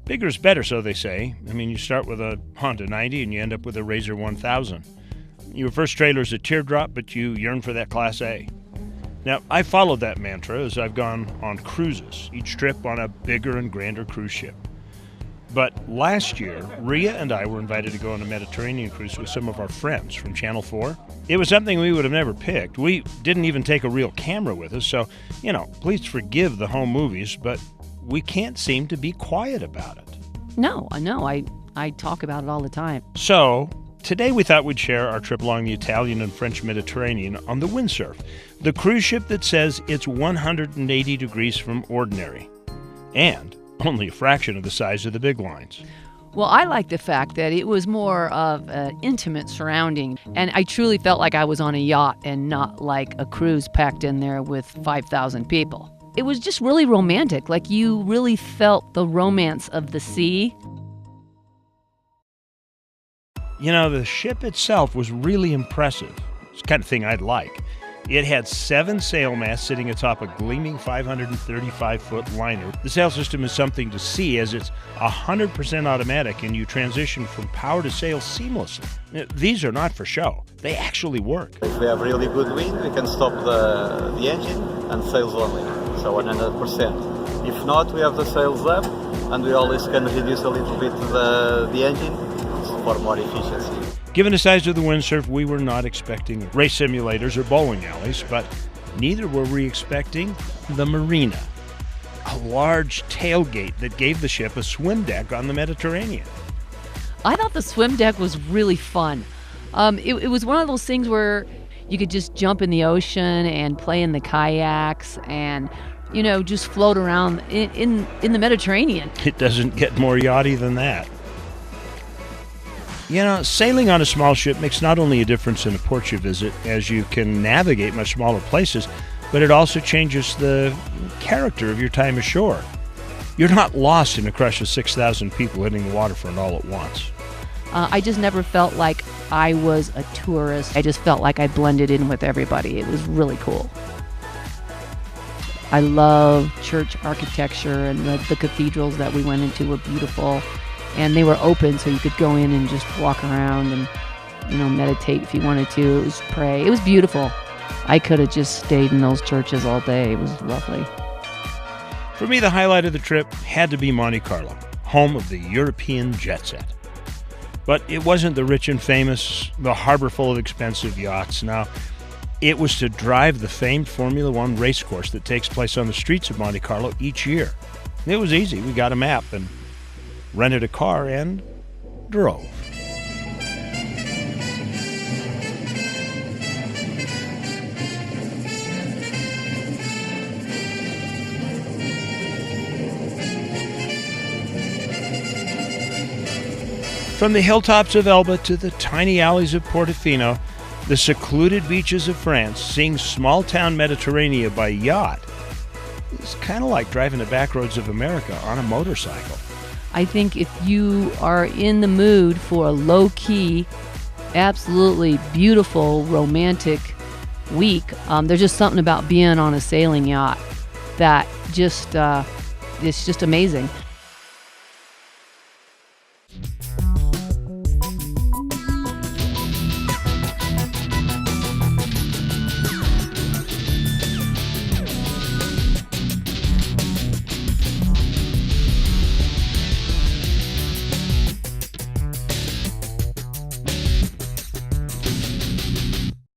Bigger is better, so they say. I mean, you start with a Honda 90 and you end up with a Razor 1000. Your first trailer is a teardrop, but you yearn for that Class A. Now, I followed that mantra as I've gone on cruises, each trip on a bigger and grander cruise ship. But last year, Rhea and I were invited to go on a Mediterranean cruise with some of our friends from Channel 4. It was something we would have never picked. We didn't even take a real camera with us, so, please forgive the home movies, but we can't seem to be quiet about it. No, I talk about it all the time. So, today we thought we'd share our trip along the Italian and French Mediterranean on the Windsurf, the cruise ship that says it's 180 degrees from ordinary, and only a fraction of the size of the big lines. Well, I like the fact that it was more of an intimate surrounding, and I truly felt like I was on a yacht and not like a cruise packed in there with 5,000 people. It was just really romantic, like you really felt the romance of the sea. The ship itself was really impressive. It's the kind of thing I'd like. It had 7 sail masts sitting atop a gleaming 535-foot liner. The sail system is something to see as it's 100% automatic and you transition from power to sail seamlessly. These are not for show. They actually work. If we have really good wind, we can stop the engine and sails only, so 100%. If not, we have the sails up and we always can reduce a little bit the engine for more efficiency. Given the size of the Windsurf, we were not expecting race simulators or bowling alleys, but neither were we expecting the marina, a large tailgate that gave the ship a swim deck on the Mediterranean. I thought the swim deck was really fun. It was one of those things where you could just jump in the ocean and play in the kayaks and, just float around in the Mediterranean. It doesn't get more yachty than that. Sailing on a small ship makes not only a difference in a port you visit, as you can navigate much smaller places, but it also changes the character of your time ashore. You're not lost in a crush of 6,000 people hitting the waterfront all at once. I just never felt like I was a tourist. I just felt like I blended in with everybody. It was really cool. I love church architecture, and the cathedrals that we went into were beautiful. And they were open, so you could go in and just walk around and, meditate if you wanted to. It was pray. It was beautiful. I could have just stayed in those churches all day. It was lovely. For me, the highlight of the trip had to be Monte Carlo, home of the European jet set. But it wasn't the rich and famous, the harbor full of expensive yachts. Now, it was to drive the famed Formula One race course that takes place on the streets of Monte Carlo each year. It was easy. We got a map and rented a car and drove. From the hilltops of Elba to the tiny alleys of Portofino, the secluded beaches of France, seeing small-town Mediterranean by yacht is kind of like driving the back roads of America on a motorcycle. I think if you are in the mood for a low-key, absolutely beautiful, romantic week, there's just something about being on a sailing yacht that just it's just amazing.